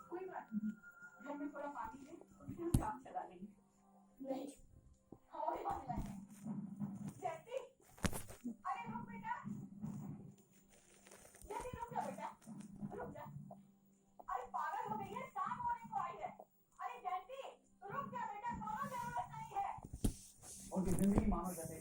कोई बात नहीं, घर में थोड़ा पानी है, उससे हम काम चला लेंगे। नहीं, हम अभी पानी लाएंगे। जैसी, अरे रुक बेटा, जैसी रुक जा बेटा, रुक जा। अरे पागल हो गई है, शाम होने को आई है। अरे जैसी, रुक जा बेटा, कोनो जरूरत नहीं है। और जिंदगी मानो जैसे